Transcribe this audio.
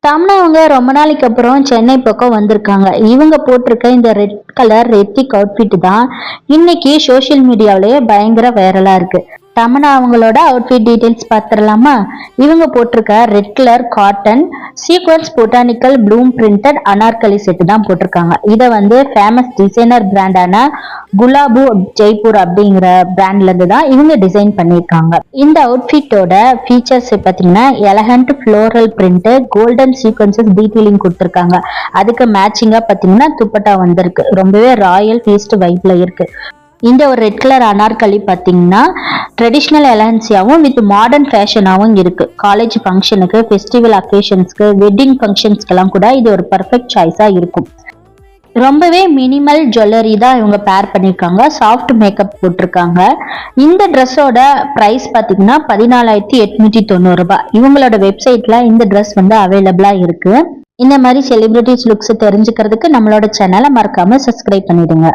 தமன்னா அவங்க ரொம்ப நாளைக்கு அப்புறம் சென்னை பக்கம் வந்திருக்காங்க. இவங்க போட்டிருக்க இந்த ரெட் கலர் ரெத்திக் அவுட்ஃபிட் தான் இன்னைக்கு சோசியல் மீடியாவிலேயே பயங்கர வைரலா இருக்கு. தமன்னா அவங்களோட அவுட்ஃபிட் டீடைல்ஸ் பார்த்துடலாமா? இவங்க போட்டிருக்க red colour cotton sequence botanical Bloom printed Anarkali set தான் போட்டிருக்காங்க. இதை ஃபேமஸ் டிசைனர் பிராண்டான குலாபு ஜெய்ப்பூர் அப்படிங்கிற பிராண்ட்ல இருந்து தான் இவங்க டிசைன் பண்ணியிருக்காங்க. இந்த அவுட்ஃபிட்டோட ஃபீச்சர்ஸ் பார்த்தீங்கன்னா elegant floral print, golden sequences detailing கொடுத்துருக்காங்க. அதுக்கு மேட்சிங்கா பார்த்தீங்கன்னா துப்பட்டா வந்திருக்கு. ரொம்பவே ராயல் ஃபீஸ்ட் வைப்ல இருக்கு. இந்த ஒரு ரெட் கலர் அனார்கலி பார்த்தீங்கன்னா ட்ரெடிஷ்னல் எலகன்சியாவும் வித் மாடர்ன் ஃபேஷனாகவும் இருக்கு. காலேஜ் ஃபங்க்ஷனுக்கு, ஃபெஸ்டிவல் அக்கேஷன்ஸ்க்கு, வெட்டிங் ஃபங்க்ஷன்ஸ்க்கெல்லாம் கூட இது ஒரு பர்ஃபெக்ட் சாய்ஸா இருக்கும். ரொம்பவே மினிமல் ஜுவல்லரி தான் இவங்க பேர் பண்ணியிருக்காங்க. சாஃப்ட் மேக்கப் போட்டிருக்காங்க. இந்த ட்ரெஸ்ஸோட ப்ரைஸ் பார்த்தீங்கன்னா 14,890 ரூபாய். இவங்களோட வெப்சைட்ல இந்த ட்ரெஸ் அவைலபிளா இருக்கு. இந்த மாதிரி செலிபிரிட்டிஸ் லுக்ஸ் தெரிஞ்சுக்கிறதுக்கு நம்மளோட சேனலை மறக்காம சப்ஸ்கிரைப் பண்ணிடுங்க.